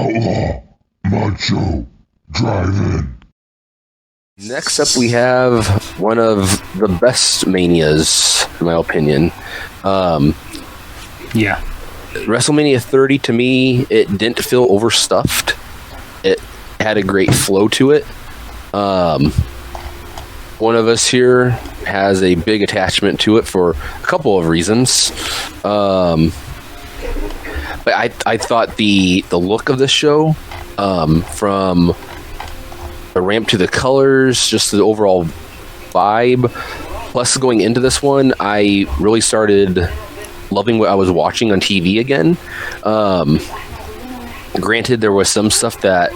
Outlaw Macho Drive-In. Next up, we have one of the best Manias, in my opinion. Yeah. WrestleMania 30, to me, it didn't feel overstuffed. It had a great flow to it. One of us here has a big attachment to it for a couple of reasons. But I thought the look of the show, from the ramp to the colors, just the overall vibe, plus going into this one, I really started loving what I was watching on TV again. Granted, there was some stuff that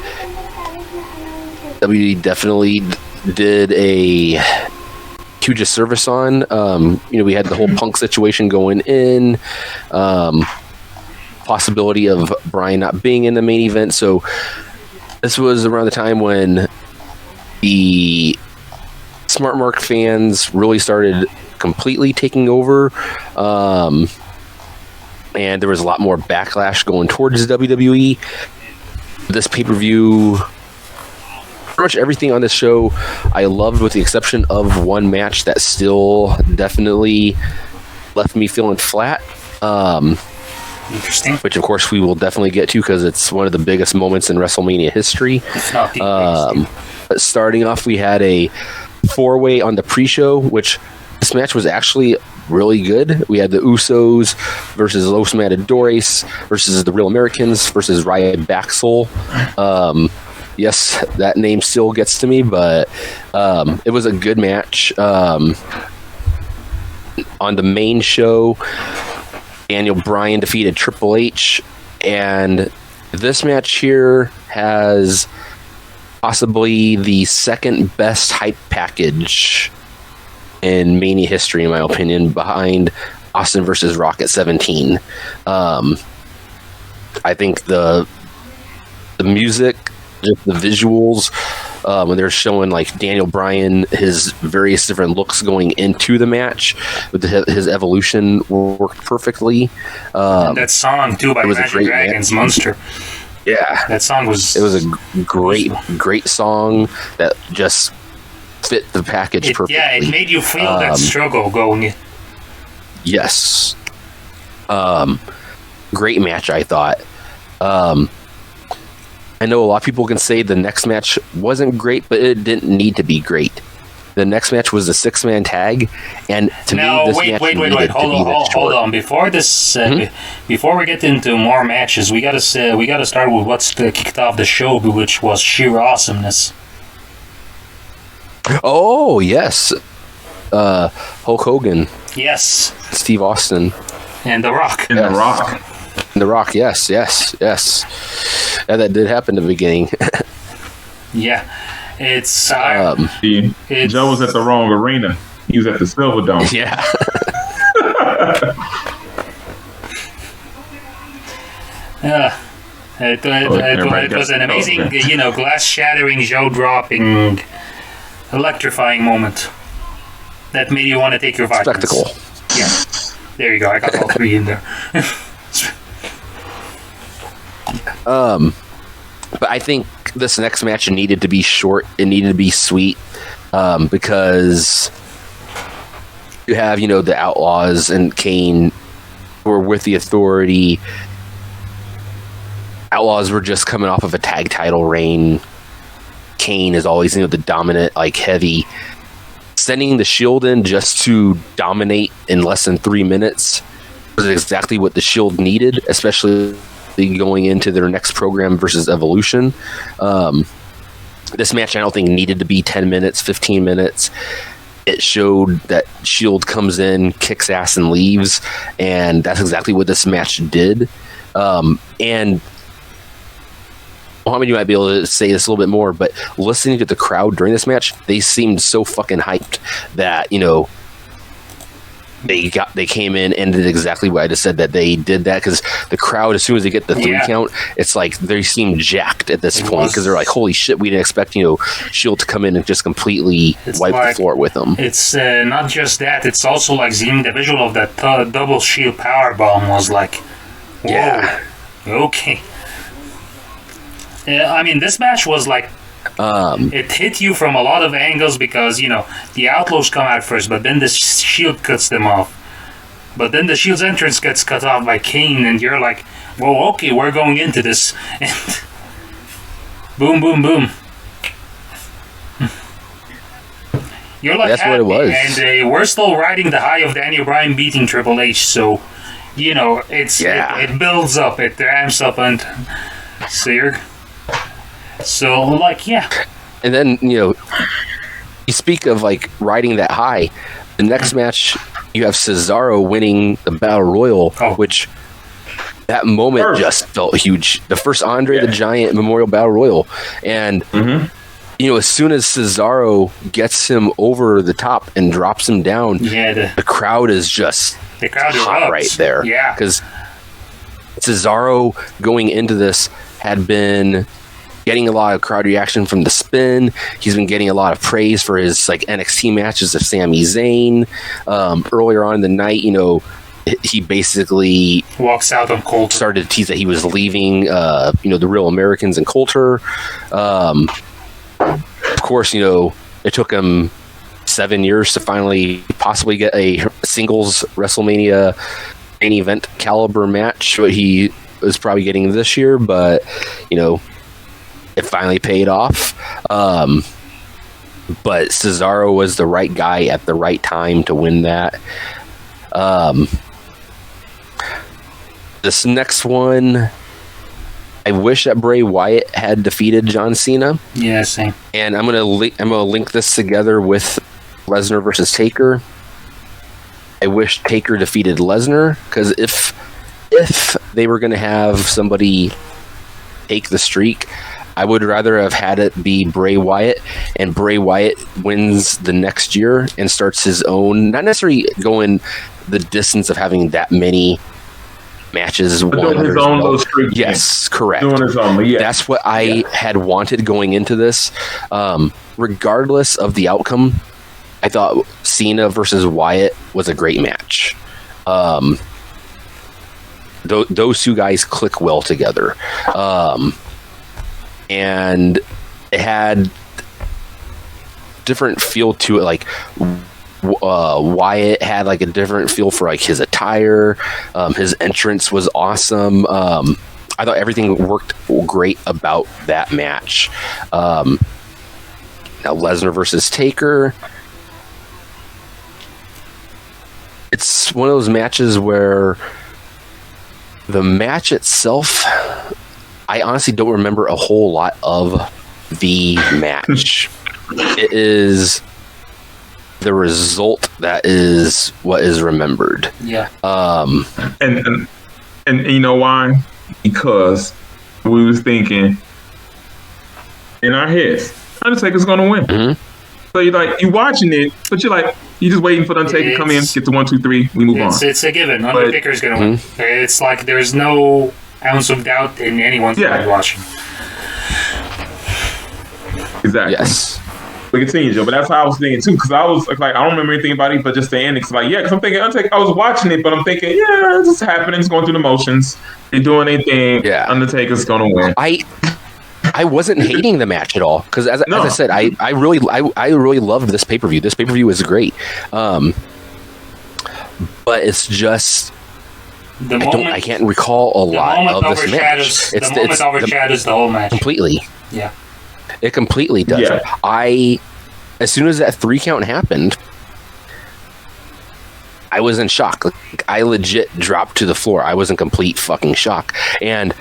WWE definitely did a huge disservice on. We had the whole Punk situation going in, possibility of Bryan not being in the main event. So this was around the time when the Smart Mark fans really started completely taking over. And there was a lot more backlash going towards WWE. This pay-per-view, pretty much everything on this show I loved, with the exception of one match that still definitely left me feeling flat. Interesting. Which, of course, we will definitely get to because it's one of the biggest moments in WrestleMania history. But starting off, we had a four-way on the pre-show, which this match was actually really good. We had the Usos versus Los Matadores versus the Real Americans versus Riot Baxel. Yes, that name still gets to me, but it was a good match. On the main show, Daniel Bryan defeated Triple H, and this match here has possibly the second best hype package in Mania history, in my opinion, behind Austin versus Rock at 17. I think the music, just the visuals, when they're showing like Daniel Bryan, his various different looks going into the match with his evolution, worked perfectly. That song too by Imagine Dragons, Monster. Yeah, that song was. It was a great song that just fit the package perfectly. Yeah, it made you feel that struggle going. Yes. Great match, I thought. I know a lot of people can say the next match wasn't great, but it didn't need to be great. The next match was a 6-man tag, and to me, this match wait, hold on. Before this, before we get into more matches, we gotta start with what's kicked off the show, which was sheer awesomeness. Oh yes, Hulk Hogan. Yes. Steve Austin. And The Rock. And yes. The Rock. The Rock. Yes. Yeah, that did happen in the beginning. Yeah. It's Joe was at the wrong arena. He was at the Silverdome. Yeah. It was an amazing, glass-shattering, jaw-dropping, electrifying moment that made you want to take your vitamins. Spectacle. Yeah. There you go. I got all three in there. But I think this next match needed to be short. It needed to be sweet, because you have, the Outlaws and Kane were with the Authority. Outlaws were just coming off of a tag title reign. Kane is always, the dominant, heavy. Sending the Shield in just to dominate in less than 3 minutes was exactly what the Shield needed, especially going into their next program versus Evolution. This match, I don't think, needed to be 10 minutes, 15 minutes. It showed that Shield comes in, kicks ass, and leaves, and that's exactly what this match did. And Mohamed, you might be able to say this a little bit more, but listening to the crowd during this match, they seemed so fucking hyped that, they came in and did exactly what I just said, that they did that, because the crowd, as soon as they get the 3 count, it's like they seem jacked at this point, because they're like, holy shit, we didn't expect Shield to come in and just completely wipe the floor with them. It's not just that, it's also like seeing the visual of that double Shield powerbomb was like, whoa, okay. I mean, this match was like, it hit you from a lot of angles because, you know, the Outlaws come out first, but then the Shield cuts them off. But then the Shield's entrance gets cut off by Kane, and you're like, well, okay, we're going into this. And boom, boom, boom. You're like, that's what it was. And we're still riding the high of Daniel Bryan beating Triple H, so, you know, it builds up, it ramps up, and so, like, yeah. And then, you know, you speak of, like, riding that high. The next match, you have Cesaro winning the Battle Royal, which that moment just felt huge. The first Andre the Giant Memorial Battle Royal. And, you know, as soon as Cesaro gets him over the top and drops him down, the crowd is just hot right there. Yeah. Because Cesaro going into this had been getting a lot of crowd reaction from the spin. He's been getting a lot of praise for his like NXT matches of Sami Zayn. Earlier on in the night, you know, he basically walks out on Coulter. Started to tease that he was leaving, you know, the Real Americans and Coulter. Of course, you know, it took him 7 years to finally possibly get a singles WrestleMania main event caliber match. What he was probably getting this year, but you know, it finally paid off. But Cesaro was the right guy at the right time to win that. This next one, I wish that Bray Wyatt had defeated John Cena. Yeah, same. And I'm gonna link this together with Lesnar versus Taker. I wish Taker defeated Lesnar, because if they were gonna have somebody take the streak, I would rather have had it be Bray Wyatt, and Bray Wyatt wins the next year and starts his own, not necessarily going the distance of having that many matches. Doing his own little streak. Yes, correct. Doing his own, yeah. That's what I had wanted going into this. Regardless of the outcome, I thought Cena versus Wyatt was a great match. Those two guys click well together. And it had different feel to it. Like Wyatt had like a different feel for like his attire. His entrance was awesome. I thought everything worked great about that match. Now Lesnar versus Taker. It's one of those matches where the match itself, I honestly don't remember a whole lot of the match. It is the result that is what is remembered. Yeah. And you know why? Because we was thinking in our heads, Undertaker's gonna win. Mm-hmm. So you watching it, but you're just waiting for the Undertaker to come in, get the 1, 2, 3, we move on. It's a given. Undertaker's gonna win. It's like there's no ounce of doubt in anyone's mind watching. Exactly. Yes. We continue, Joe, but that's how I was thinking too, because I was like, I don't remember anything about it, but just the ending. Because I'm thinking, Undertaker, I was watching it, but I'm thinking, this is happening. It's going through the motions. They're doing anything. Yeah. Undertaker's gonna win. I wasn't hating the match at all, because as I said, I really loved this pay-per-view. This pay-per-view was great. But it's just I can't recall a lot of this match. The moment overshadows the whole match. Completely. Yeah. It completely does. Yeah. As soon as that 3 count happened, I was in shock. Like, I legit dropped to the floor. I was in complete fucking shock. And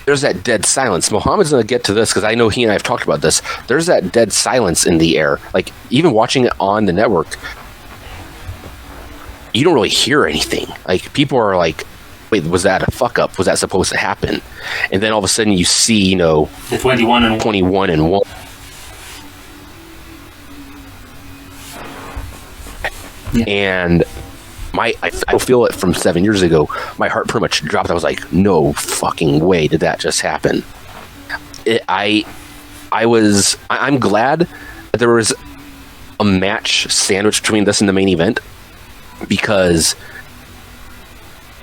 there's that dead silence. Mohamed's going to get to this because I know he and I have talked about this. There's that dead silence in the air. Like, even watching it on the network, you don't really hear anything. Like, people are like, wait, was that a fuck up? Was that supposed to happen? And then all of a sudden you see, the 21 and 1. Yeah. And I feel it from 7 years ago. My heart pretty much dropped. I was like, no fucking way did that just happen. I'm glad that there was a match sandwiched between this and the main event, because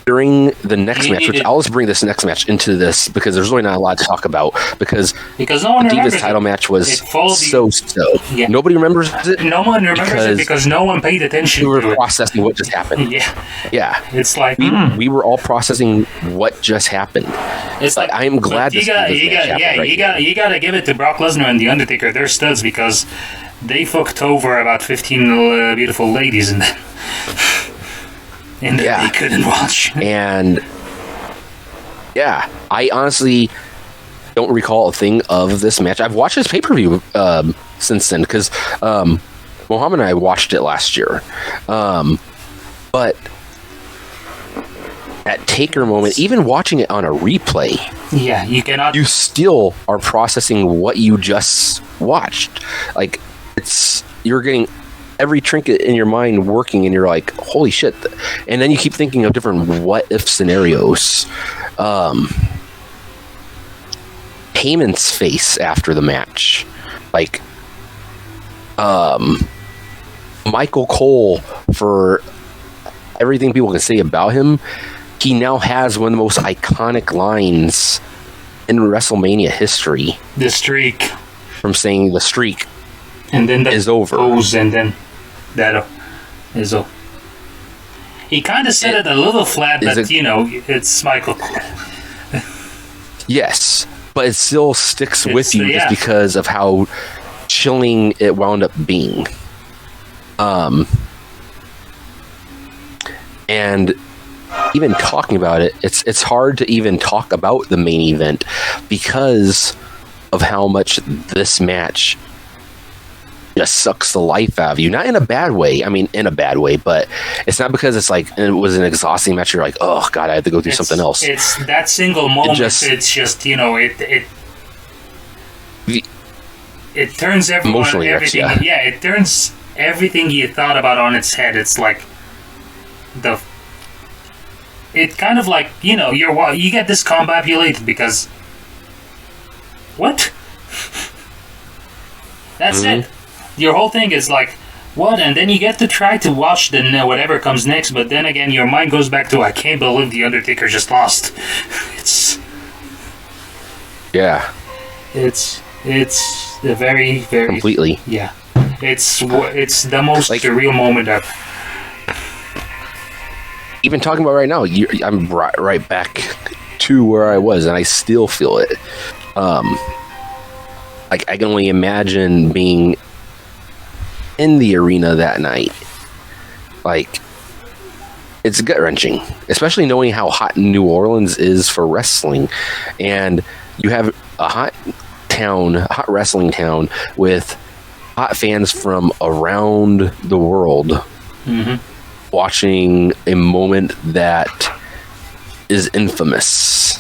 during the next match, which I'll just bring this next match into this because there's really not a lot to talk about because no one the remembers Divas title match was so. Yeah. Nobody remembers it. No one remembers it because no one paid attention. We to were processing what just happened. Yeah. It's like we were all processing what just happened. It's like I am glad you got to give it to Brock Lesnar and The Undertaker. They're studs because they fucked over about 15 beautiful ladies and they couldn't watch. And I honestly don't recall a thing of this match. I've watched this pay-per-view since then because Mohammed and I watched it last year. But that Taker moment, even watching it on a replay, you still are processing what you just watched. Like, you're getting every trinket in your mind working, and you're like, holy shit. And then you keep thinking of different what if scenarios. Heyman's face after the match, like Michael Cole, for everything people can say about him, he now has one of the most iconic lines in WrestleMania history. The streak. From saying the streak and then is over. And then that is over. He kind of said it a little flat, but it's Michael Cole. Yes, but it still sticks with you just because of how chilling it wound up being. And even talking about it, it's hard to even talk about the main event because of how much this match just sucks the life out of you. Not in a bad way. I mean, in a bad way, but it's not because it's like it was an exhausting match. You're like, oh god, I have to go through something else. It's that single moment. It's just it turns everything. It turns everything you thought about on its head. It's like it kind of like you get discombobulated because what? That's it. Your whole thing is like, what? And then you get to try to watch whatever comes next, but then again, your mind goes back to, I can't believe The Undertaker just lost. It's a very, very... Completely. Yeah. It's the most surreal moment ever. Even talking about right now, I'm right back to where I was, and I still feel it. I can only imagine being in the arena that night. Like, it's gut-wrenching, especially knowing how hot New Orleans is for wrestling. And you have a hot wrestling town with hot fans from around the world watching a moment that is infamous.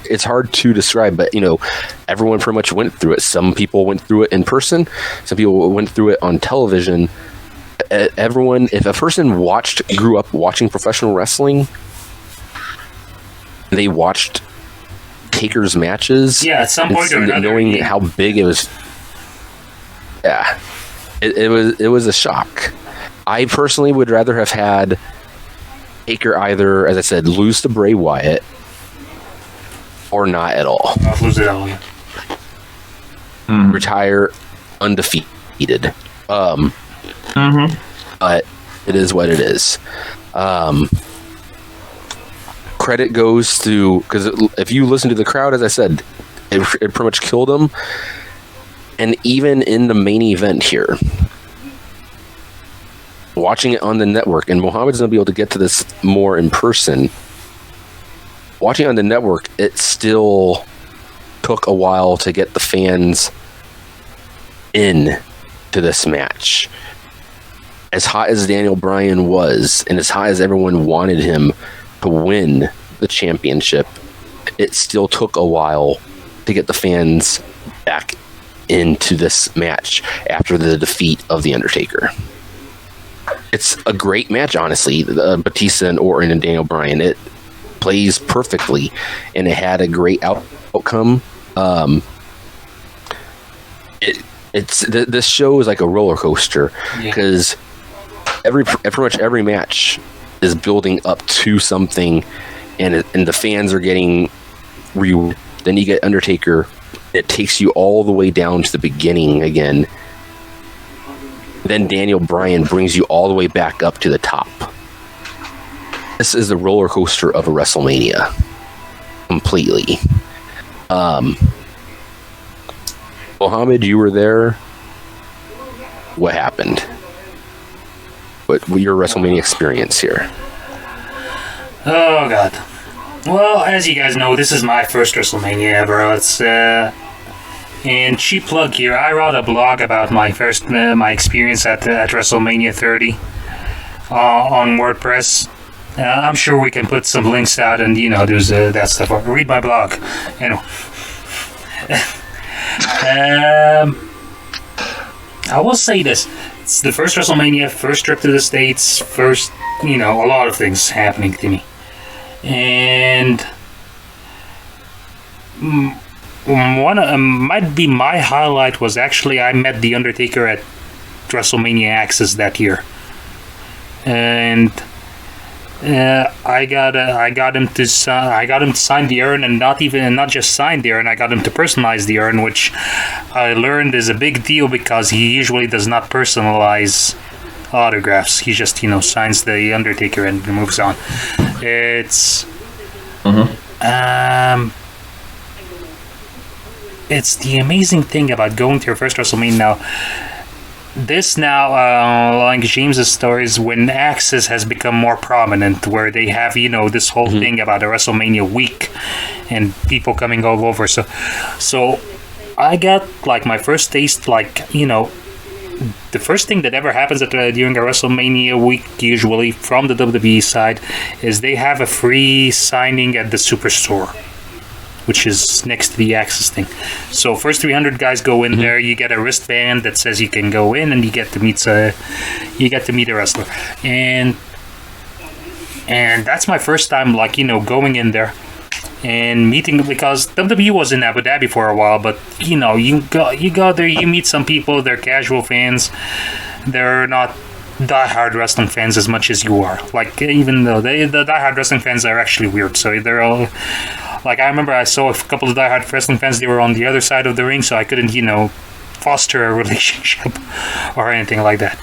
It's hard to describe, but everyone pretty much went through it. Some people went through it in person. Some people went through it on television. Everyone, if a person grew up watching professional wrestling, they watched Taker's matches. Yeah, at some point or another, knowing how big it was. Yeah, it was a shock. I personally would rather have had Taker either, as I said, lose to Bray Wyatt or not at all. Not lose it all. Retire undefeated. But it is what it is. Credit goes to, because if you listen to the crowd, as I said, it pretty much killed them. And even in the main event here, watching it on the network, and Mohammed's going to be able to get to this more in person. Watching on the network, it still took a while to get the fans in to this match. As hot as Daniel Bryan was, and as hot as everyone wanted him to win the championship, it still took a while to get the fans back into this match after the defeat of The Undertaker. It's a great match, honestly. Batista and Orton and Daniel Bryan. It plays perfectly, and it had a great outcome. This show is like a roller coaster because pretty much every match is building up to something, and the fans are getting then you get Undertaker. It takes you all the way down to the beginning again. Then Daniel Bryan brings you all the way back up to the top. This is the roller coaster of a WrestleMania. Completely. Mohamed, you were there. What happened? What your WrestleMania experience here? Oh, God. Well, as you guys know, this is my first WrestleMania ever. It's, and cheap plug here, I wrote a blog about my experience at WrestleMania 30 on WordPress. I'm sure we can put some links out and, there's that stuff. Read my blog. I will say this. It's the first WrestleMania, first trip to the States, first, a lot of things happening to me. And might be my highlight was actually I met The Undertaker at WrestleMania Access that year. And I got him to sign the urn, and not just sign the urn. I got him to personalize the urn, which I learned is a big deal because he usually does not personalize autographs. He just signs the Undertaker and moves on. It's it's the amazing thing about going to your first WrestleMania now. Like James's stories, when Access has become more prominent, where they have, this whole thing about a WrestleMania week and people coming all over. So I got, my first taste, the first thing that ever happens during a WrestleMania week, usually from the WWE side, is they have a free signing at the Superstore, which is next to the Access thing. So first 300 guys go in there. You get a wristband that says you can go in, and you get to meet a wrestler. And that's my first time, going in there and meeting, because WWE was in Abu Dhabi for a while, but you go there, you meet some people. They're casual fans. They're not diehard wrestling fans as much as you are. Even though the diehard wrestling fans are actually weird, so they're all. I remember I saw a couple of diehard wrestling fans. They were on the other side of the ring, so I couldn't, foster a relationship or anything like that.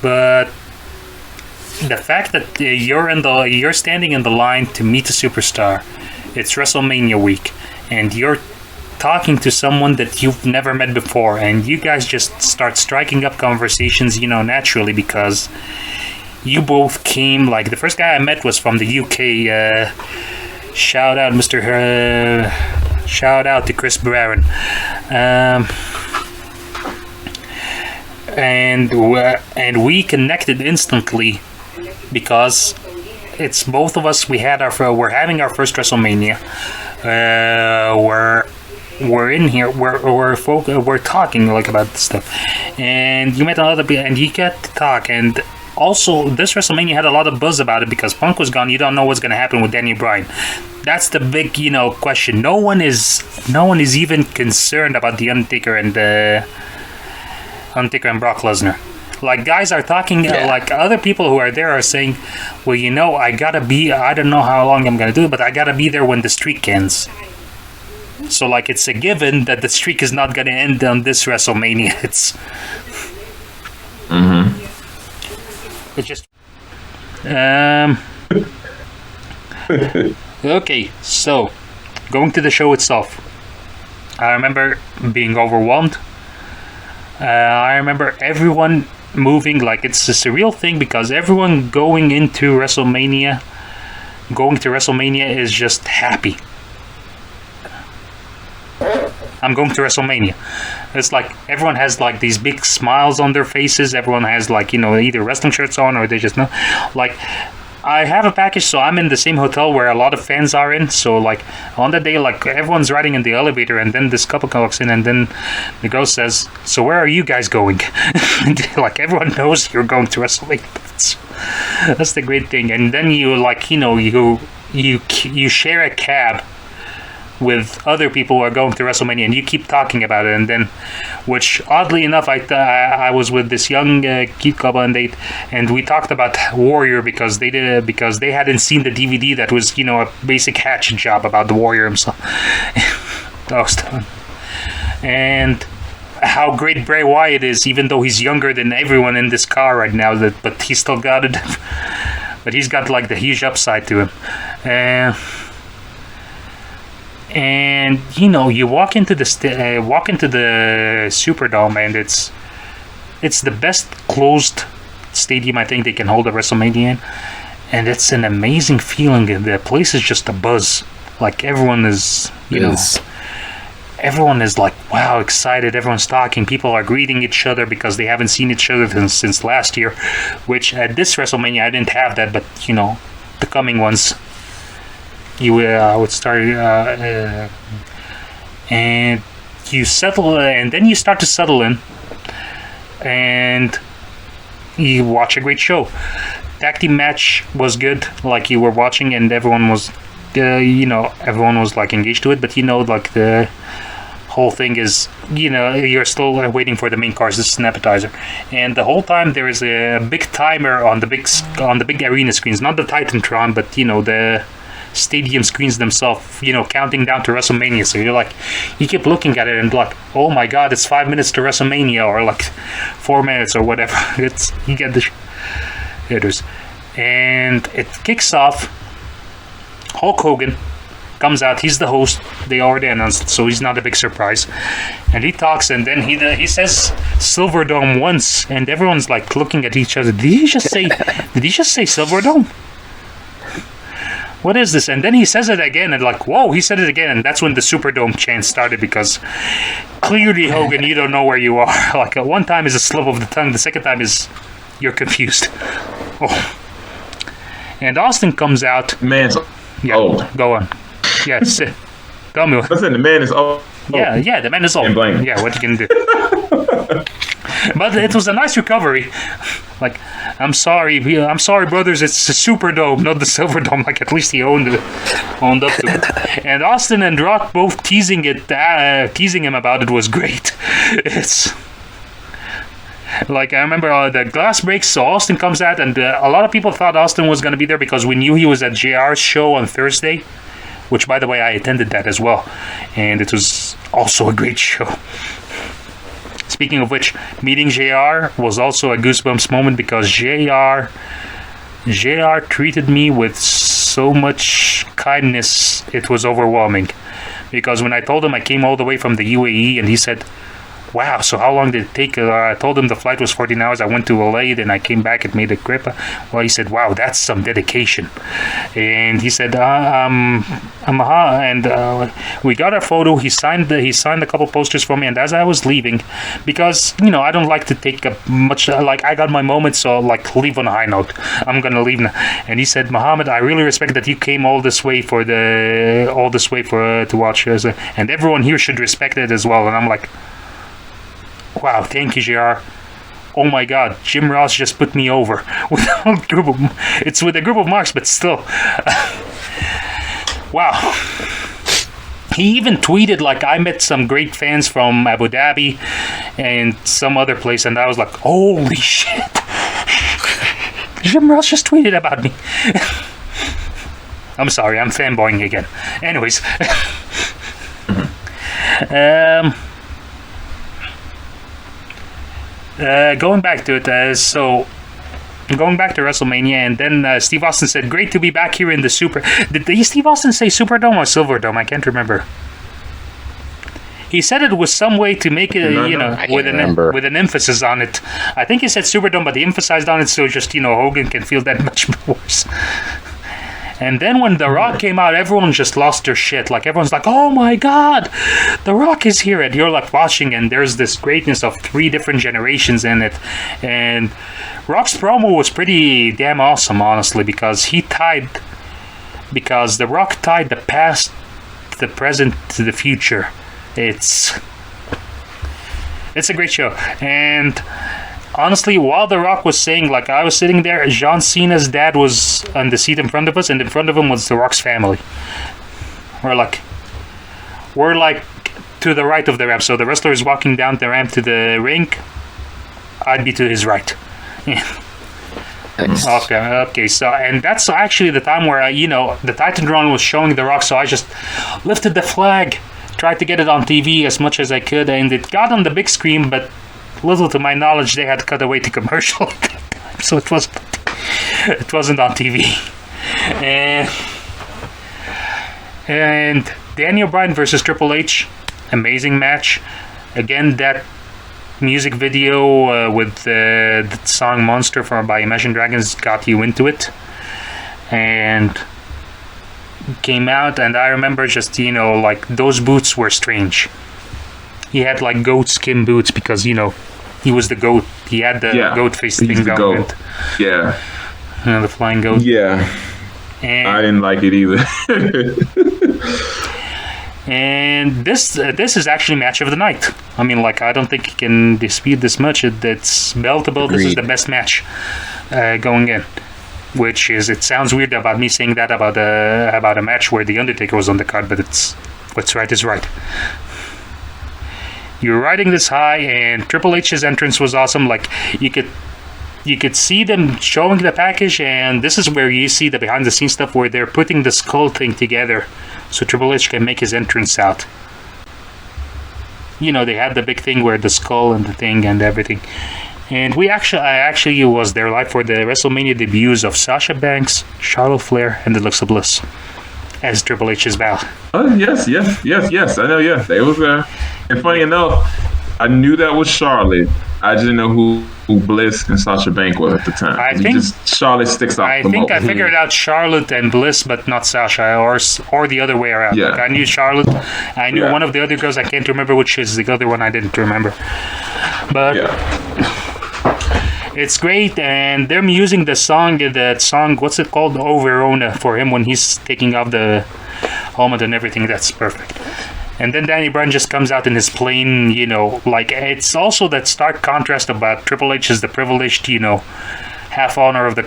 But the fact that you're standing in the line to meet a superstar, it's WrestleMania week, and you're talking to someone that you've never met before, and you guys just start striking up conversations, naturally, because you both came, the first guy I met was from the UK. Shout out to Chris Barron. And we connected instantly because it's both of us. We're having our first WrestleMania. We're in here. We're talking about this stuff, and you met a lot of people, and you get to talk. And also, this WrestleMania had a lot of buzz about it because Punk was gone. You don't know what's going to happen with Daniel Bryan. That's the big, question. No one is even concerned about the Undertaker and Brock Lesnar. Guys are talking, other people who are there are saying, well, I don't know how long I'm going to do it, but I got to be there when the streak ends. So, it's a given that the streak is not going to end on this WrestleMania. It's just... Okay, so, going to the show itself. I remember being overwhelmed. I remember everyone moving it's a surreal thing because everyone going to WrestleMania is just happy. I'm going to WrestleMania. It's everyone has these big smiles on their faces. Everyone has either wrestling shirts on or they just know. I have a package, so I'm in the same hotel where a lot of fans are in. So on the day, everyone's riding in the elevator, and then this couple walks in, and then the girl says, "So where are you guys going?" Everyone knows you're going to WrestleMania. That's the great thing. And then you you share a cab with other people who are going to WrestleMania, and you keep talking about it, and then, which oddly enough, I was with this young Keith Kaba, and we talked about Warrior because they hadn't seen the DVD that was a basic hatchet job about the Warrior himself. That was done. And how great Bray Wyatt is, even though he's younger than everyone in this car right now, but he's still got it. But he's got like the huge upside to him. And you walk into the Superdome, and it's the best closed stadium I think they can hold a WrestleMania in, and it's an amazing feeling. The place is just a buzz. Like everyone is, everyone is like, wow, excited. Everyone's talking. People are greeting each other because they haven't seen each other since last year. Which at this WrestleMania I didn't have that, but the coming ones. You would start, and you settle, and then you start to settle in, and you watch a great show. Tag team match was good, like you were watching, and everyone was, everyone was like engaged to it. But like the whole thing is, you're still waiting for the main course. This is an appetizer, and the whole time there is a big timer on the big arena screens, not the Titantron, but the stadium screens themselves, counting down to WrestleMania. So you keep looking at it and like, oh my god, it's 5 minutes to WrestleMania, or like 4 minutes or whatever. You get the it is, and it kicks off. Hulk Hogan comes out. He's the host. They already announced it, so he's not a big surprise. And he talks, and then he says Silverdome once, and everyone's like looking at each other. Did he just say Silverdome? What is this? And then he says it again, and like, whoa, he said it again, and that's when the Superdome chant started, because clearly, Hogan, you don't know where you are. Like, one time is a slip of the tongue, the second time is you're confused. Oh. And Austin comes out. Man's old. Go on. Yes. Tell me. Listen, the man is old. Yeah, the man is old. Yeah, what you can do. But it was a nice recovery. Like, I'm sorry, brothers. It's the Superdome, not the Silverdome. Like, at least he owned up to it. And Austin and Rock both teasing him about it was great. It's like, I remember the glass breaks, so Austin comes out, and a lot of people thought Austin was going to be there because we knew he was at JR's show on Thursday, which, by the way, I attended that as well, and it was also a great show. Speaking of which, meeting JR was also a goosebumps moment, because JR treated me with so much kindness, it was overwhelming. Because when I told him I came all the way from the UAE, and he said, wow, so how long did it take? I told him the flight was 14 hours. I went to LA, then I came back and made a trip. Well, he said, wow, that's some dedication. And he said, and we got our photo. He signed a couple posters for me. And as I was leaving, because, I don't like to take up much, like, I got my moment, so, like, leave on a high note. I'm going to leave now. And he said, Mohamed, I really respect that you came all this way to watch us. And everyone here should respect it as well. And I'm like, wow, thank you, JR. Oh my god, Jim Ross just put me over. It's with a group of marks, but still. Wow. He even tweeted, like, I met some great fans from Abu Dhabi and some other place, and I was like, holy shit. Jim Ross just tweeted about me. I'm sorry, I'm fanboying again. Anyways. Going back to it, going back to WrestleMania, and then Steve Austin said, great to be back here in the Super... Did Steve Austin say Superdome or Silverdome? I can't remember. He said it was some way to make it, with an emphasis on it. I think he said Superdome, but he emphasized on it so just, Hogan can feel that much worse. And then when The Rock came out, everyone just lost their shit. Like, everyone's like, oh my god, The Rock is here. And you're like watching, and there's this greatness of 3 different generations in it. And Rock's promo was pretty damn awesome, honestly, because The Rock tied the past, the present to the future. It's a great show. And honestly, while The Rock was saying, like, I was sitting there, John Cena's dad was on the seat in front of us, and in front of him was The Rock's family. We're like, were like to the right of the ramp. So the wrestler is walking down the ramp to the ring. I'd be to his right. Nice. Okay. So, and that's actually the time where the Titantron was showing The Rock. So I just lifted the flag, tried to get it on TV as much as I could, and it got on the big screen. But little to my knowledge, they had cut away to commercial, so it wasn't on TV. And Daniel Bryan versus Triple H, amazing match. Again, that music video with the song Monster by Imagine Dragons got you into it, and came out. And I remember just like those boots were strange. He had like goat skin boots because he was the goat. He had the goat face thing going. Yeah, the flying goat. Yeah, and I didn't like it either. And this is actually match of the night. I mean, like, I don't think you can dispute this much. It's bell to bell. This is the best match going in. Which is, it sounds weird about me saying that about a match where the Undertaker was on the card, but it's what's right is right. You're riding this high, and Triple H's entrance was awesome. Like, you could see them showing the package, and this is where you see the behind the scenes stuff where they're putting the skull thing together so Triple H can make his entrance out. They had the big thing where the skull and the thing and everything. And I actually was there live for the WrestleMania debuts of Sasha Banks, Charlotte Flair, and Alexa Bliss as Triple H's Val. Oh, yes. I know, yeah. They was there. And funny enough, I knew that was Charlotte. I just didn't know who Bliss and Sasha Banks were at the time. I think Charlotte sticks out the most. I think I figured out Charlotte and Bliss, but not Sasha, or the other way around. Yeah. Like, I knew Charlotte. I knew one of the other girls. I can't remember which is the other one. I didn't remember. But it's great, and they're using that song, what's it called? Oh, Verona, for him when he's taking off the helmet and everything. That's perfect. And then Danny Bryan just comes out in his plain, like, it's also that stark contrast about Triple H is the privileged, half owner of the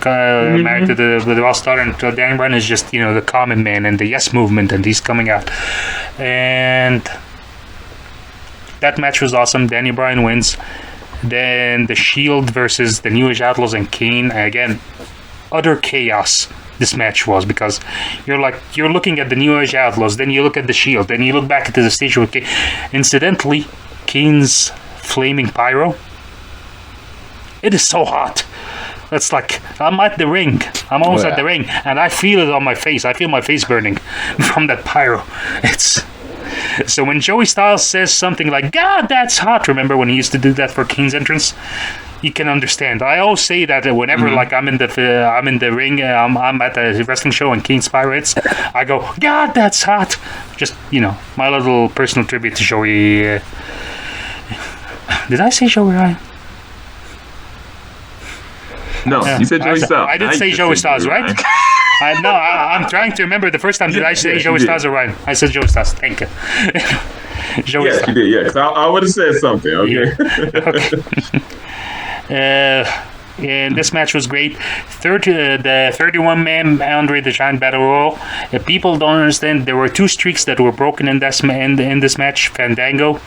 married to the All-Star, and Danny Bryan is just, the common man and the Yes Movement, and he's coming out. And that match was awesome. Danny Bryan wins. Then the Shield versus the New Age Outlaws and Kane. Again, utter chaos this match was, because you're looking at the New Age Outlaws, then you look at the Shield, then you look back at the stage with Kane. Incidentally, Kane's flaming pyro, it is so hot. That's like, I'm at the ring. I'm almost at the ring, and I feel it on my face. I feel my face burning from that pyro. So when Joey Styles says something like, God, that's hot, remember when he used to do that for Kane's entrance? You can understand. I always say that whenever like I'm in the ring, I'm at the wrestling show and Kane's pyro hits, I go, God, that's hot. Just, my little personal tribute to Joey. Did I say Joey Ryan? No, you said Joey Styles. I did say Joey Styles, right? I'm trying to remember the first time did I say Joey Styles or Ryan? I said Joey Styles. Thank you. Joey Styles. You did, yeah. Because I would have said something. Okay. Yeah. And this match was great. The 31-man Andre the Giant Battle Royal. People don't understand. There were two streaks that were broken in this match. Fandango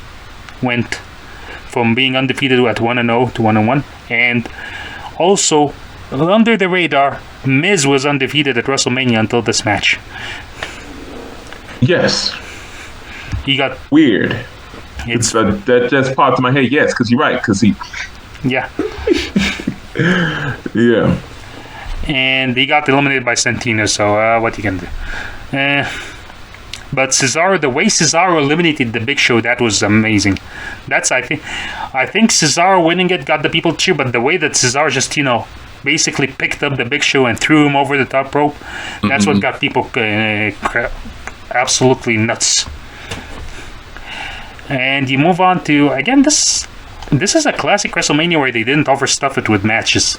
went from being undefeated at 1-0 to 1-1, and also under the radar, Miz was undefeated at WrestleMania until this match. Yes. He got weird. That just popped in my head. Yes, because you're right. Because he. Yeah. Yeah. And he got eliminated by Santino. So what you can do? But Cesaro, the way Cesaro eliminated the Big Show, that was amazing. That's I think Cesaro winning it got the people cheer, but the way that Cesaro just basically picked up the Big Show and threw him over the top rope, that's what got people absolutely nuts. And you move on to, again, this is a classic WrestleMania where they didn't overstuff it with matches.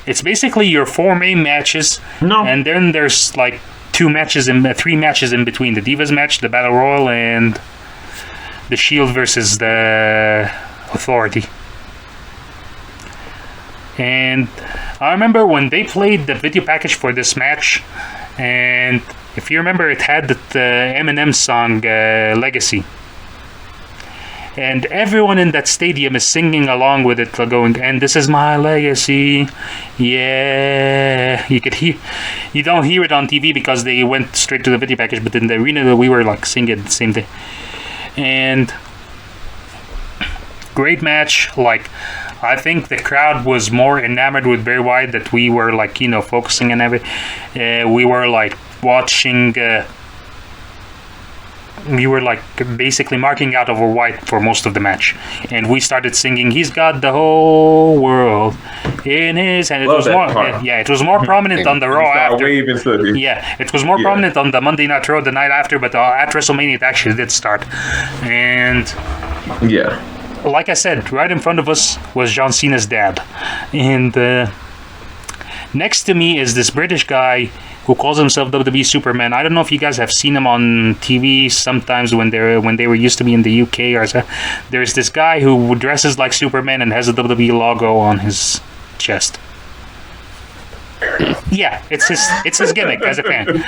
It's basically your four main matches, and then there's like three matches in between: the Divas match, the Battle Royal, and the Shield versus the Authority. And I remember when they played the video package for this match, and if you remember, it had the Eminem song Legacy. And everyone in that stadium is singing along with it, going, and this is my legacy. Yeah. You don't hear it on TV because they went straight to the video package, but in the arena we were like singing the same thing. And great match. Like, I think the crowd was more enamored with Bray Wyatt that we were like, focusing on everything. We were like watching. We were like basically marking out over White for most of the match, and we started singing "He's got the whole world in his hand." It was more, it was more prominent on the Raw after. Yeah, it was more prominent on the Monday Night Raw the night after, but at WrestleMania it actually did start, and like I said, right in front of us was John Cena's dad, and next to me is this British guy who calls himself WWE Superman. I don't know if you guys have seen him on TV sometimes when they were used to be in the UK or so. There's this guy who dresses like Superman and has a WWE logo on his chest. Yeah, it's his gimmick as a fan.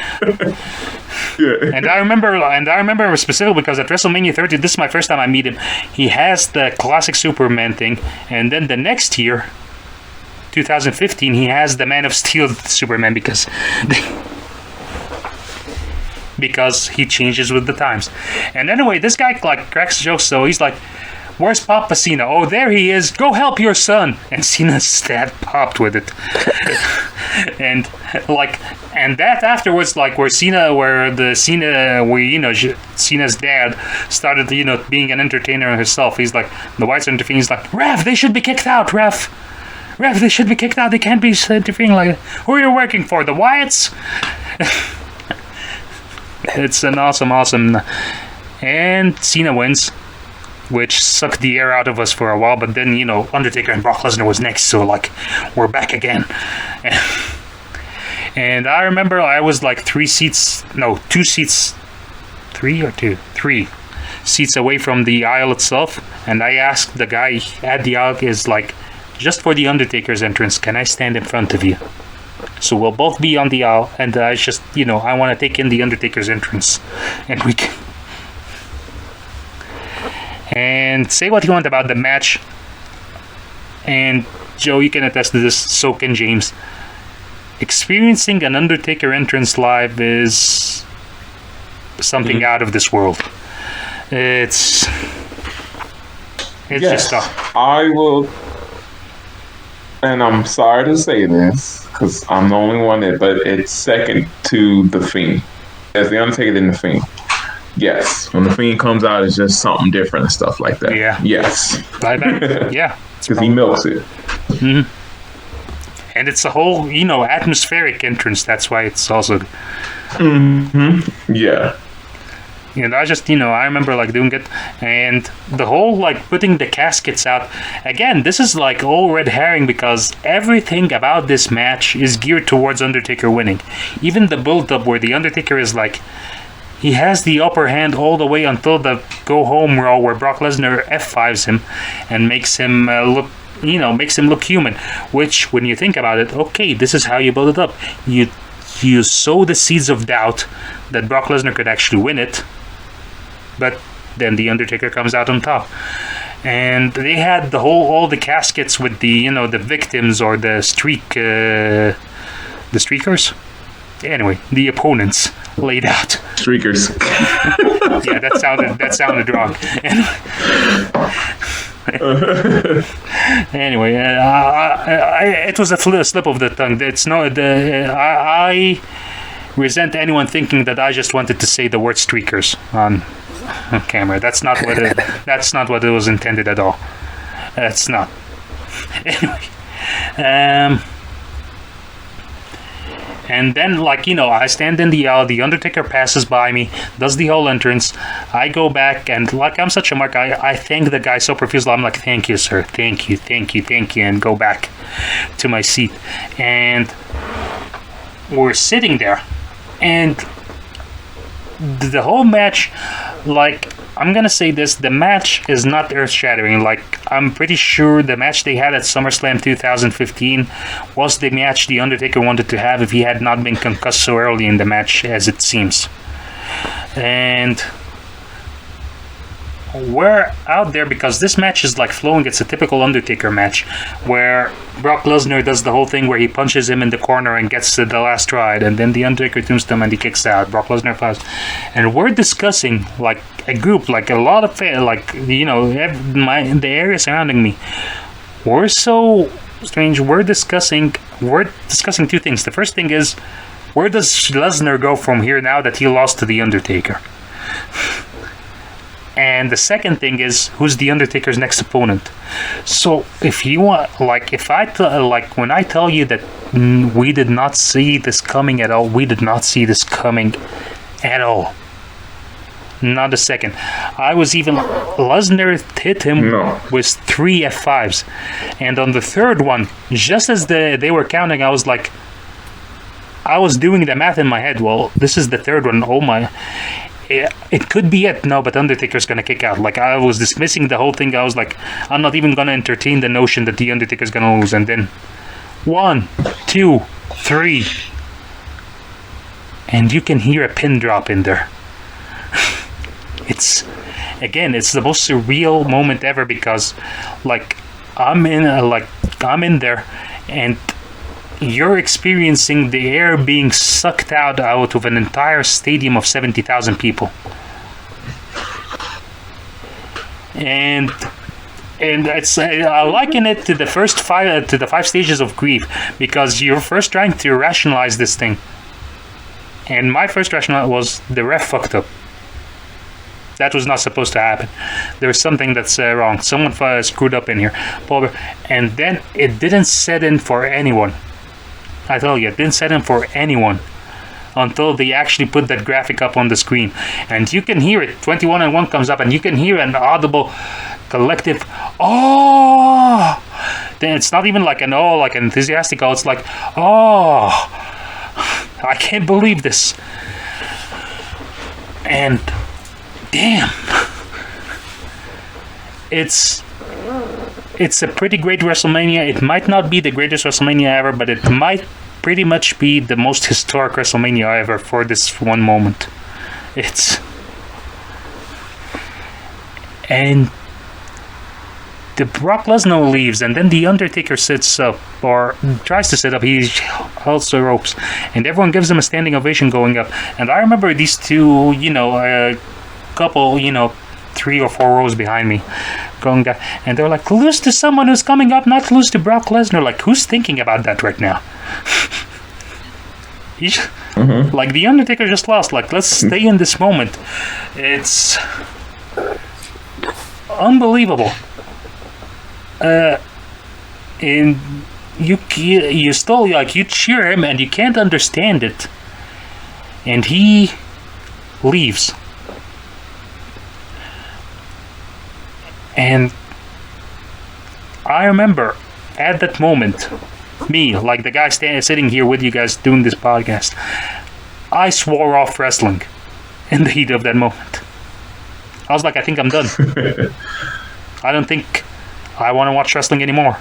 Yeah. And I remember specifically because at WrestleMania 30, this is my first time I meet him. He has the classic Superman thing, and then the next year, 2015, he has the Man of Steel Superman because he changes with the times. And anyway, this guy like cracks jokes, so he's like, "Where's Papa Cena? Oh, there he is. Go help your son." And Cena's dad popped with it. and that afterwards, like Cena's dad started, being an entertainer himself. He's like, the Whites are interfering. He's like, "Ref, they should be kicked out, ref. Ref, they should be kicked out. They can't be interfering like that. Who are you working for? The Wyatts?" It's an awesome. And Cena wins, which sucked the air out of us for a while. But then, Undertaker and Brock Lesnar was next, so like, we're back again. And I remember I was like 3 seats away from the aisle itself, and I asked the guy at the aisle, is like, "Just for the Undertaker's entrance, can I stand in front of you? So we'll both be on the aisle, and I just, I want to take in the Undertaker's entrance, and we can." And say what you want about the match, and Joe, you can attest to this, so can James. Experiencing an Undertaker entrance live is something out of this world. It's just tough. I will. And I'm sorry to say this, because I'm the only one but it's second to The Fiend. As The Undertaker and The Fiend. Yes. When The Fiend comes out, it's just something different and stuff like that. Yeah. Yes. Yeah. Because he milks it. Mm-hmm. And it's a whole, atmospheric entrance. That's why it's also... Mm-hmm. Yeah. And I just, I remember like doing it, and the whole like putting the caskets out. Again, this is like all red herring because everything about this match is geared towards Undertaker winning. Even the build-up where the Undertaker is like, he has the upper hand all the way until the go home Raw where Brock Lesnar F5s him and makes him look human. Which, when you think about it, okay, this is how you build it up. You sow the seeds of doubt that Brock Lesnar could actually win it. But then the Undertaker comes out on top, and they had all the caskets with the the victims or the streakers. Anyway, the opponents laid out. Streakers. Yeah, that sounded wrong. Anyway, it was a slip of the tongue. I resent anyone thinking that I just wanted to say the word streakers on camera. That's not what it was intended at all. That's not. Anyway, and then I stand in the aisle. The Undertaker passes by me, does the whole entrance. I go back and I'm such a mark. I thank the guy so profusely. I'm like, "Thank you, sir. Thank you," and go back to my seat. And we're sitting there, and the whole match, I'm gonna say this: the match is not earth-shattering. Like, I'm pretty sure the match they had at SummerSlam 2015 was the match the Undertaker wanted to have if he had not been concussed so early in the match, as it seems. And we're out there because this match is like flowing. It's a typical Undertaker match where Brock Lesnar does the whole thing where he punches him in the corner and gets to the last ride, and then the Undertaker tombstone and he kicks out. Brock Lesnar flies, and we're discussing like a group, like a lot of like, you know, the area surrounding me. We're so strange. We're discussing two things. The first thing is, where does Lesnar go from here now that he lost to the Undertaker? And the second thing is, who's the Undertaker's next opponent? So if you want, like, when I tell you that we did not see this coming at all, we did not see this coming at all. Not a second. Lesnar hit him with 3 F5s. And on the third one, just as they were counting, I was doing the math in my head. Well, this is the third one. Oh my. It could be it. No, but Undertaker's gonna kick out. Like, I was dismissing the whole thing. I was like, I'm not even gonna entertain the notion that the Undertaker's gonna lose. And then 1, 2, 3, and you can hear a pin drop in there. It's the most surreal moment ever, because like I'm in there, and you're experiencing the air being sucked out of an entire stadium of 70,000 people. And I liken it to the first 5 stages of grief, because you're first trying to rationalize this thing. And my first rationale was, the ref fucked up. That was not supposed to happen. There's something that's wrong. Someone screwed up in here. And then it didn't set in for anyone. I tell you, it didn't set in for anyone until they actually put that graphic up on the screen. And you can hear it. 21 and 1 comes up, and you can hear an audible collective, oh! Then it's not even like an oh, like an enthusiastic oh. It's like, oh, I can't believe this. And damn, it's a pretty great WrestleMania. It might not be the greatest WrestleMania ever, but it might pretty much be the most historic WrestleMania ever for this one moment. And the Brock Lesnar leaves, and then the Undertaker sits up, or tries to sit up. He holds the ropes, and everyone gives him a standing ovation going up. And I remember these two, couple, 3 or 4 rows behind me, going down, and they're like, lose to someone who's coming up, not lose to Brock Lesnar. Like, who's thinking about that right now? Like, the Undertaker just lost. Like, let's stay in this moment. It's unbelievable. And you still, like, you cheer him, and you can't understand it, and he leaves. And I remember at that moment, me, like the guy sitting here with you guys doing this podcast, I swore off wrestling in the heat of that moment. I was like, I think I'm done. I don't think I want to watch wrestling anymore.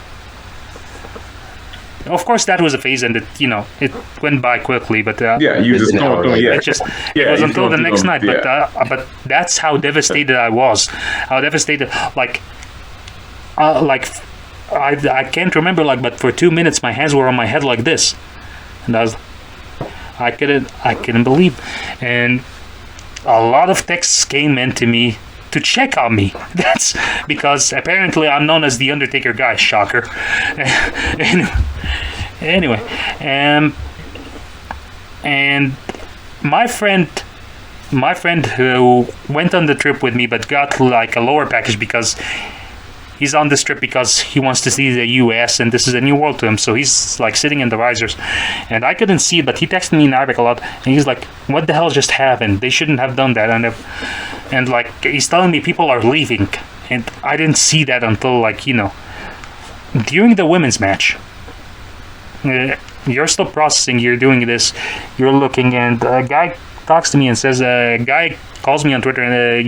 Of course, that was a phase, and it went by quickly. But you just don't do it. It was until the next night. But that's how devastated I was. How devastated, I can't remember, but for 2 minutes my hands were on my head like this, and I couldn't believe, and a lot of texts came into me to check on me. That's because apparently I'm known as the Undertaker guy. Shocker. Anyway, and my friend who went on the trip with me but got like a lower package because he's on this trip because he wants to see the US and this is a new world to him, so he's like sitting in the risers, and I couldn't see it, but he texted me in Arabic a lot, and he's like, what the hell just happened? They shouldn't have done that. And like, he's telling me people are leaving, and I didn't see that until during the women's match. You're still processing, you're doing this, you're looking, and a guy talks to me and says, a guy calls me on Twitter and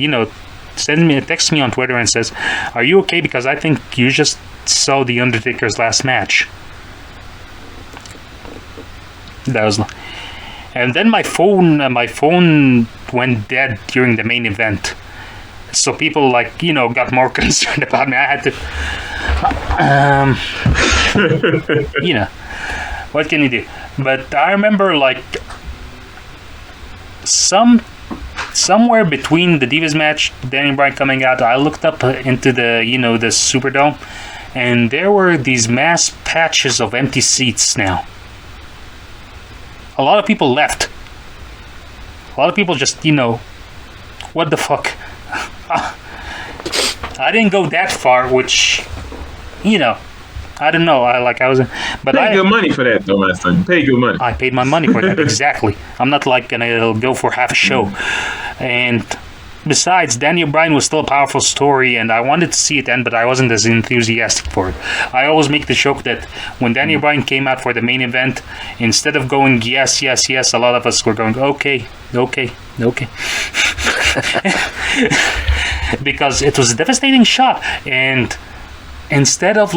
texts me on Twitter and says, "Are you okay? Because I think you just saw the Undertaker's last match." That was, and then my phone went dead during the main event. So people got more concerned about me. I had to, what can you do? But I remember somewhere between the Divas match, Daniel Bryan coming out, I looked up into the the Superdome, and there were these mass patches of empty seats now. A lot of people left. A lot of people just, what the fuck? I didn't go that far, which, I don't know. I was, but I paid good money for that, though, my son. You paid good money. I paid my money for that, exactly. I'm not gonna go for half a show. And besides, Daniel Bryan was still a powerful story, and I wanted to see it end, but I wasn't as enthusiastic for it. I always make the joke that when Daniel Bryan came out for the main event, instead of going yes, yes, yes, a lot of us were going okay. Because it was a devastating shot, and instead of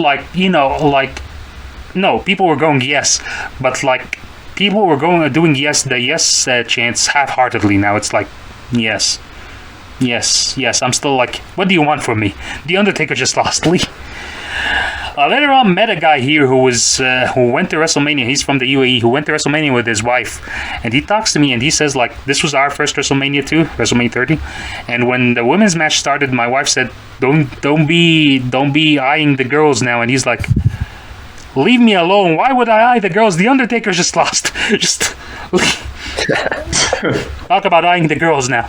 no, people were going yes, but people were doing yes, the yes chants half-heartedly. Now it's yes. Yes, I'm still what do you want from me? The Undertaker just lost, Lee. Later on, met a guy here who went to WrestleMania. He's from the UAE, who went to WrestleMania with his wife, and he talks to me and he says this was our first WrestleMania too, WrestleMania 30. And when the women's match started, my wife said, "Don't be eyeing the girls now." And he's like, "Leave me alone. Why would I eye the girls? The Undertaker just lost. Just talk about eyeing the girls now."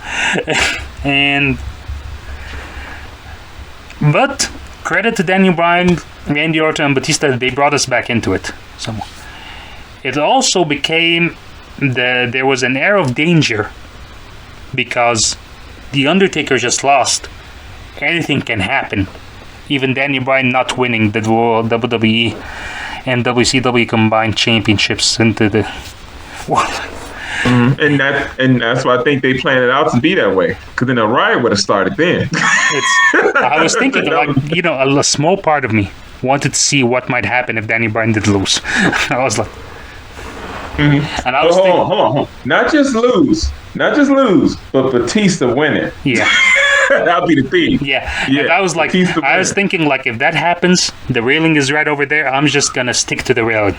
But credit to Daniel Bryan, Randy Orton, and Batista, they brought us back into it. So it also became there was an air of danger because the Undertaker just lost. Anything can happen. Even Daniel Bryan not winning the WWE and WCW combined championships into the. And that's why I think they planned it out to be that way. Because then a riot would have started then. I was thinking, a small part of me wanted to see what might happen if Daniel Bryan did lose. I was like, and I was thinking, hold on. Not just lose, but Batista winning. Yeah. That'll be the thing. Yeah. And I was thinking, if that happens, the railing is right over there. I'm just gonna stick to the railing.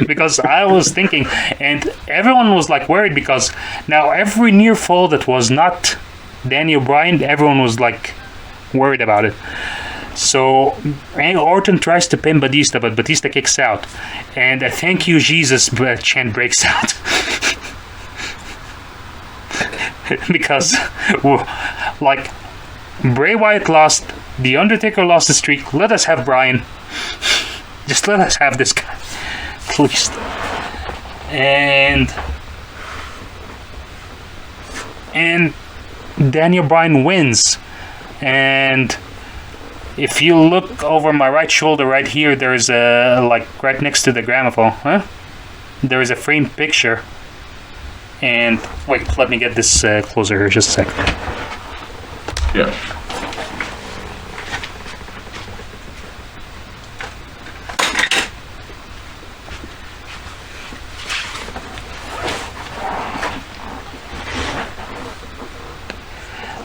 Because I was thinking, and everyone was worried because now every near fall that was not Daniel Bryan, everyone was worried about it. So Orton tries to pin Batista, but Batista kicks out, and a "Thank you, Jesus" chant breaks out. Because Bray Wyatt lost, The Undertaker lost the streak. Let us have Bryan. Just let us have this guy, please. And Daniel Bryan wins. And if you look over my right shoulder right here, there's a right next to the gramophone, there is a framed picture. And wait, let me get this closer here, just a second. Yeah.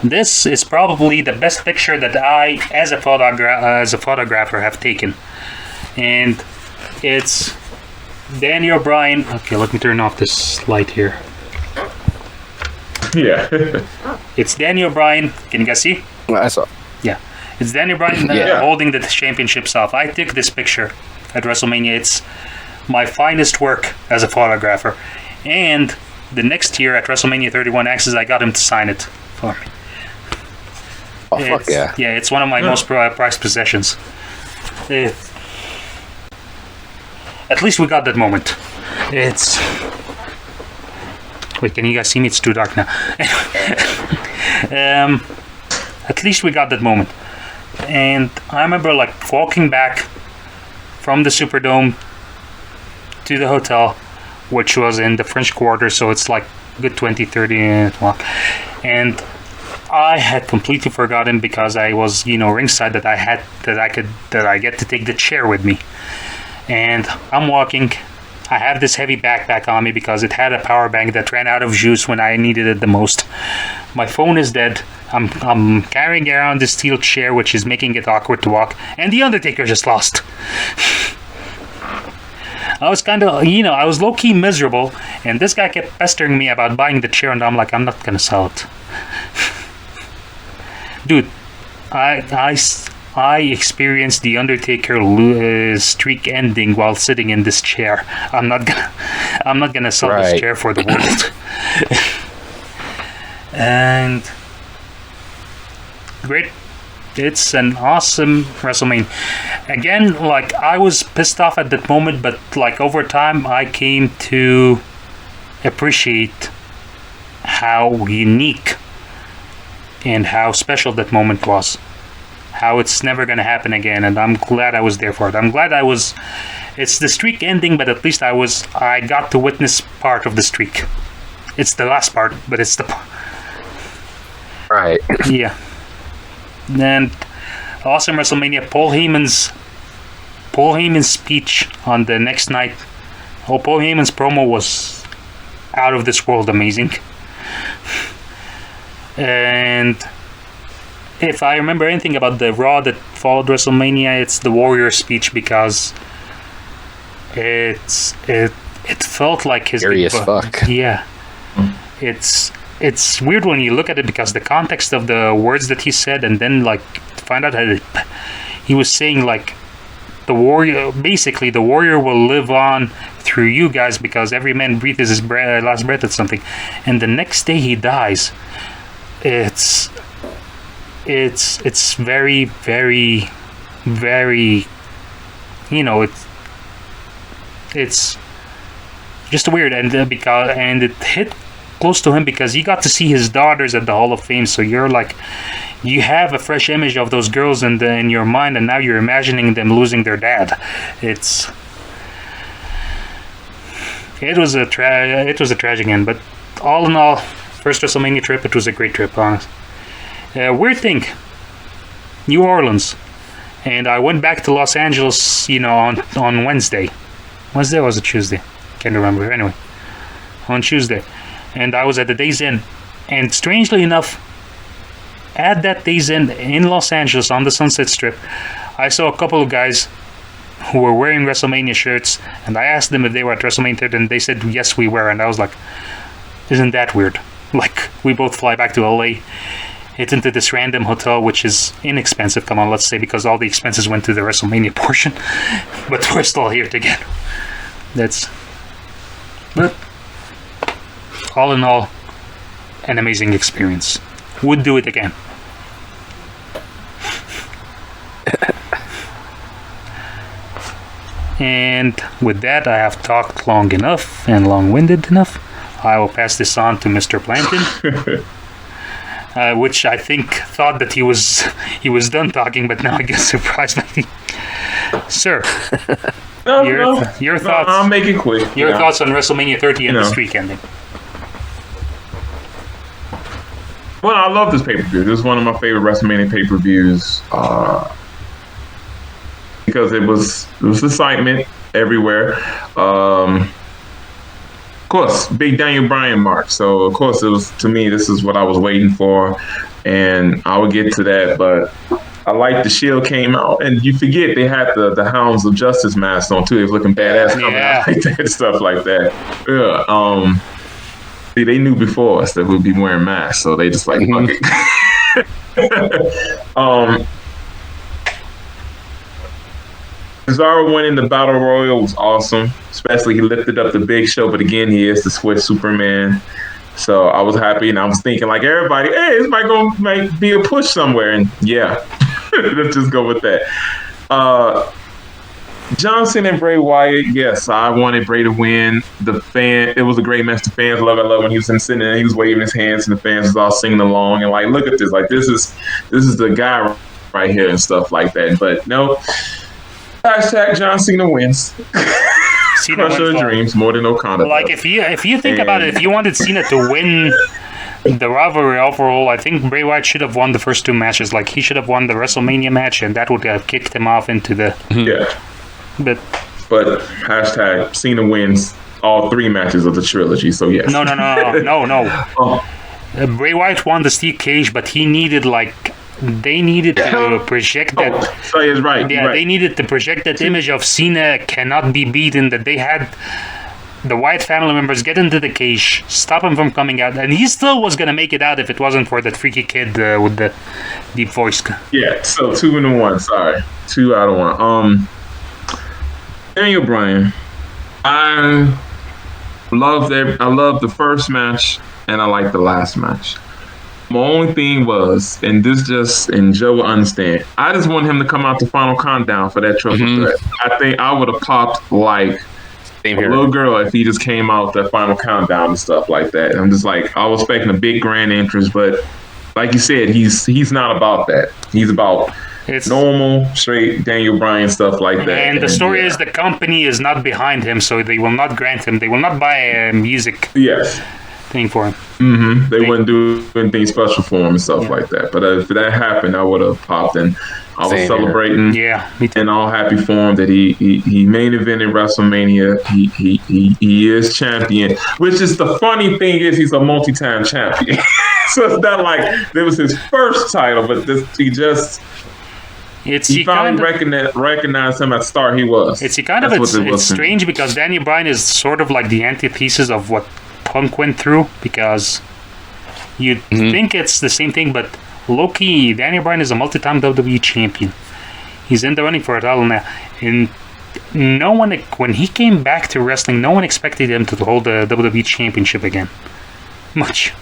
This is probably the best picture that I, as a photographer, have taken, and it's Daniel Bryan. Okay, let me turn off this light here. Yeah. It's Daniel Bryan. Can you guys see? I saw. Yeah. It's Daniel Bryan holding the championships off. I took this picture at WrestleMania. It's my finest work as a photographer. And the next year at WrestleMania 31 Access, I got him to sign it for me. Oh, fuck yeah. Yeah, it's one of my most prized possessions. At least we got that moment. It's... Wait, can you guys see me? It's too dark now. At least we got that moment. And I remember walking back from the Superdome to the hotel, which was in the French Quarter, so it's good 20-30 minute walk. And I had completely forgotten because I was, ringside that I get to take the chair with me. And I'm walking. I have this heavy backpack on me because it had a power bank that ran out of juice when I needed it the most. My phone is dead. I'm carrying around this steel chair, which is making it awkward to walk. And the Undertaker just lost. I was kind of, I was low-key miserable. And this guy kept pestering me about buying the chair. And I'm like, I'm not going to sell it. Dude, I experienced the Undertaker streak ending while sitting in this chair. I'm not gonna sell this chair for the world. And great, it's an awesome WrestleMania. Again, like I was pissed off at that moment, but like over time, I came to appreciate how unique and how special that moment was. How it's never going to happen again, and I'm glad I was there for it. I'm glad it's the streak ending, but at least I got to witness part of the streak. It's the last part, but it's the right. Yeah. And awesome WrestleMania. Paul Heyman's speech on the next night. Paul Heyman's promo was out of this world amazing. And if I remember anything about the Raw that followed WrestleMania, it's the Warrior speech because it felt like his scary as fuck. Yeah, it's weird when you look at it because the context of the words that he said, and then like find out that he was saying like the warrior will live on through you guys because every man breathes his last breath or something, and the next day he dies. It's very, very, very, it's just weird, and it hit close to him because he got to see his daughters at the Hall of Fame. So you're like, you have a fresh image of those girls in your mind, and now you're imagining them losing their dad. It was a tragic end, but all in all, first WrestleMania trip, it was a great trip, honest. Weird thing, New Orleans, and I went back to Los Angeles, on Wednesday. Wednesday or was it Tuesday? Can't remember. Anyway, on Tuesday, and I was at the Days Inn, and strangely enough, at that Days Inn in Los Angeles on the Sunset Strip, I saw a couple of guys who were wearing WrestleMania shirts, and I asked them if they were at WrestleMania 30, and they said yes, we were, and I was like, isn't that weird? Like, we both fly back to LA. It's into this random hotel, which is inexpensive, come on, let's say, because all the expenses went to the WrestleMania portion. But we're still here together. But all in all, an amazing experience. Would do it again. And with that, I have talked long enough and long-winded enough. I will pass this on to Mr. Planton. Which I think thought that he was done talking, but now I get surprised. Sir, your thoughts? I'll make it quick. Your thoughts on WrestleMania 30 and the streak ending? Well, I love this pay-per-view. This is one of my favorite WrestleMania pay-per-views because it was excitement everywhere. Of course, big Daniel Bryan mark. So, of course, it was, to me, this is what I was waiting for. And I will get to that. But I like the Shield came out. And you forget they had the Hounds of Justice mask on, too. They was looking badass coming out like that, stuff like that. Yeah. See, they knew before us that we'd be wearing masks. So they just like, fuck it. Cesaro winning the Battle Royal was awesome. Especially he lifted up the Big Show, but again, he is the Swiss Superman. So I was happy, and I was thinking, like everybody, hey, this might be a push somewhere. And yeah, let's just go with that. Johnson and Bray Wyatt, yes, I wanted Bray to win. It was a great match. The fans love when he was sitting there, he was waving his hands, and the fans was all singing along, and like, look at this, like this is the guy right here and stuff like that. But no. Hashtag John Cena wins. Cena Crusher wins of all. Dreams more than Okada. Like does. if you think about it, if you wanted Cena to win the rivalry overall, I think Bray Wyatt should have won the first two matches. Like he should have won the WrestleMania match, and that would have kicked him off into the. Yeah. But hashtag Cena wins all three matches of the trilogy. So yes. no. Oh, Bray Wyatt won the steel cage, but he needed they needed to project that. so he's right. Yeah, right. they needed to project that image of Cena cannot be beaten. That they had the Wyatt family members get into the cage, stop him from coming out, and he still was gonna make it out if it wasn't for that freaky kid with the deep voice. Yeah. So 2-1. Sorry, 2 out of 1. Daniel Bryan. I love the first match, and I like the last match. My only thing was, and Joe will understand, I just want him to come out the final countdown for that triple threat. I think I would have popped like Same a here. little girl if he just came out that final countdown and stuff like that. I'm just like, I was expecting a big grand entrance, but like you said, he's not about that. He's about It's normal, straight Daniel Bryan stuff like that. and the story yeah. is the company is not behind him, so they will not grant him. They will not buy a music Yes. thing for him. They wouldn't do anything special for him and stuff like that. But if that happened, I would have popped, and I was Same here. celebrating. Yeah, me too. And all happy for him that he main evented WrestleMania. He is champion. Which is the funny thing is he's a multi-time champion. So it's not like it was his first title, but he finally recognized him at start. He was. It's strange because Daniel Bryan is sort of like the antithesis of what Punk went through, because you'd think it's the same thing, but low-key, Daniel Bryan is a multi-time WWE champion. He's in the running for a title now. And no one, when he came back to wrestling, no one expected him to hold the WWE championship again. Much.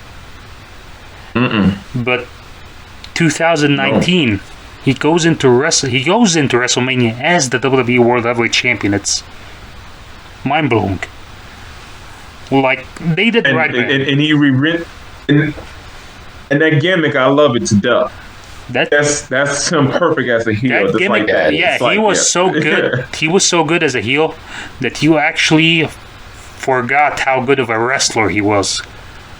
But 2019, he goes into WrestleMania as the WWE World Heavyweight Champion. It's mind-blowing. Like, they did right back. And he rewritten and that gimmick, I love it to death. That's him perfect as a heel. That gimmick, he was so good. He was so good as a heel that you actually forgot how good of a wrestler he was.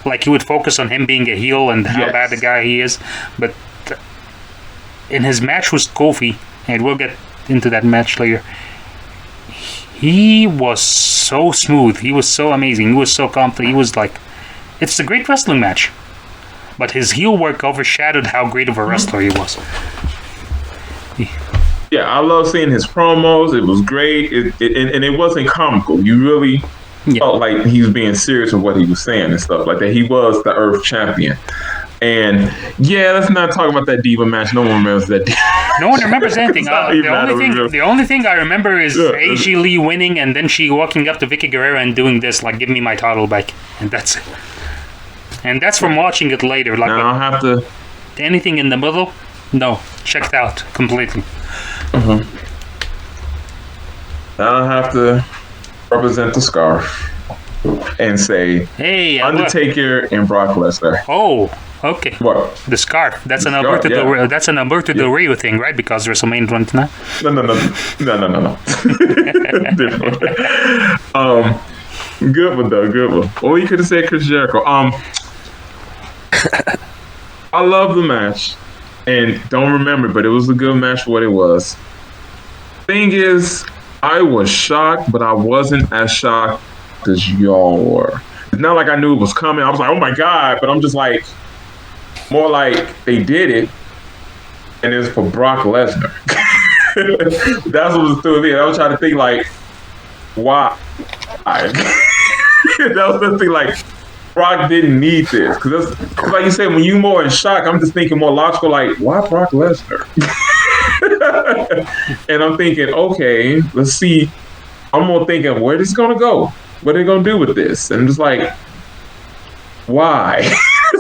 Like, you would focus on him being a heel and how bad the guy he is. But in his match with Kofi, and we'll get into that match later, he was so smooth. He was so amazing. He was so confident. He was like, it's a great wrestling match. But his heel work overshadowed how great of a wrestler he was. Yeah, I love seeing his promos. It was great. And it wasn't comical. You really felt like he was being serious with what he was saying and stuff like that. He was the Earth champion. And let's not talk about that Diva match. No one remembers that. No one remembers anything. The only thing I remember is AJ Lee winning and then she walking up to Vicky Guerrero and doing this, like, give me my title back. And that's it. And that's from watching it later. Like, I'll have to. Anything in the middle? No. Checked out completely. I'll have to represent the scarf and say, hey, Undertaker and Brock Lesnar. Oh, okay. What? The scarf. That's an scarf, Alberto Del Rio thing, right? Because WrestleMania 29. No. Different. Good one though. Good one. Or you could have said Chris Jericho. I love the match, and don't remember, but it was a good match for what it was. Thing is, I was shocked, but I wasn't as shocked as y'all were. It's not like I knew it was coming. I was like, oh my God, but I'm just like, more like they did it, and it's for Brock Lesnar. That's what was through me. I was trying to think like, why? That was the thing, like, Brock didn't need this. Because like you said, when you more in shock, I'm just thinking more logical, like, why Brock Lesnar? And I'm thinking, okay, let's see. I'm more thinking, where is this going to go? What are they going to do with this? And I'm just like, why?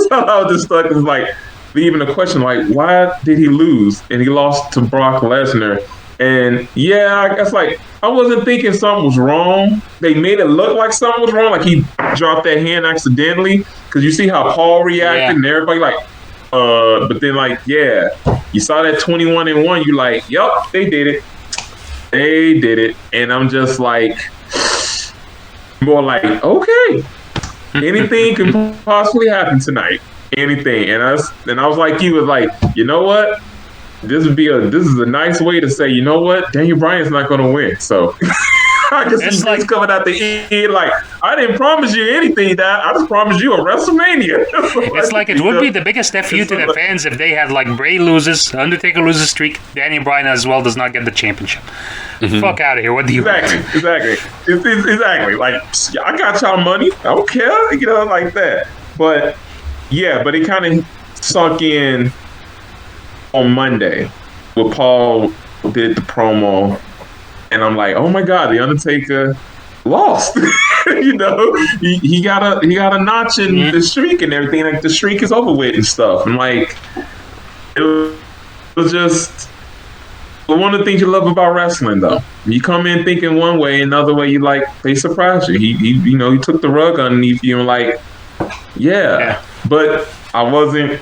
So I was just stuck. It's like, leaving a question, like, why did he lose? And he lost to Brock Lesnar. And I guess, like, I wasn't thinking something was wrong. They made it look like something was wrong, like he dropped that hand accidentally. Because you see how Paul reacted, and everybody like, but then like, you saw that 21-1. You like, yep, they did it. And I'm just like, more like, okay, anything can possibly happen tonight. Anything. And I was like, you was like, you know what? This is a nice way to say, you know what? Daniel Bryan's not going to win. So I guess he's like coming out the end like, I didn't promise you anything, Dad. I just promised you a WrestleMania. It's like it would be the biggest FU to the fans if they had like Bray loses, Undertaker loses streak, Daniel Bryan as well does not get the championship. Fuck out of here. What do you want? Exactly. Like, I got y'all money. I don't care. You know, like that. But yeah, but it kind of sunk in on Monday where Paul did the promo. And I'm like, oh my God, the Undertaker lost. You know, he got a notch in the streak and everything. Like the streak is over with and stuff. And like, it was just one of the things you love about wrestling, though. You come in thinking one way, another way you like they surprise you. He took the rug underneath you and like, yeah. But I wasn't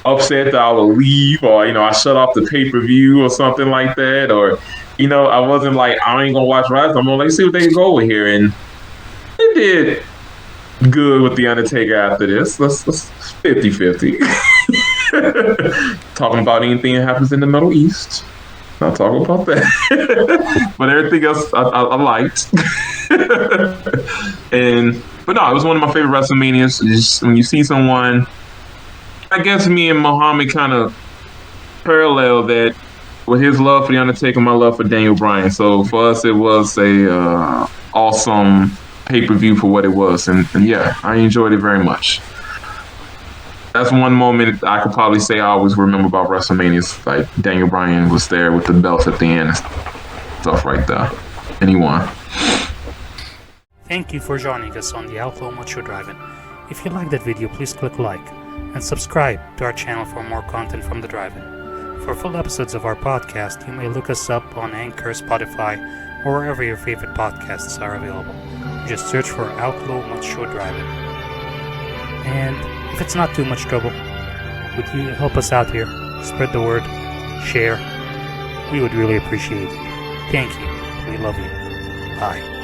upset that I would leave or I shut off the pay-per-view or something like that, or I wasn't like, I ain't gonna watch wrestling. I'm gonna like see what they can go with here, and it did good with the Undertaker after this. Let's 50-50. Talking about anything that happens in the Middle East. Not talking about that. But everything else I liked. But no, it was one of my favorite WrestleManias. Just when you see someone, I guess me and Mohamed kind of parallel that with his love for the Undertaker, my love for Daniel Bryan. So for us, it was a awesome pay-per-view for what it was, and yeah, I enjoyed it very much. That's one moment I could probably say I always remember about WrestleMania. Like Daniel Bryan was there with the belts at the end and stuff right there, and he won. Thank you for joining us on the Outlaw Macho Drive-In. If you liked that video, please click like and subscribe to our channel for more content from the Drive-In. For full episodes of our podcast, you may look us up on Anchor, Spotify, or wherever your favorite podcasts are available. Just search for Outlaw Macho Drive-In. And if it's not too much trouble, would you help us out here? Spread the word, share. We would really appreciate it. Thank you. We love you. Bye.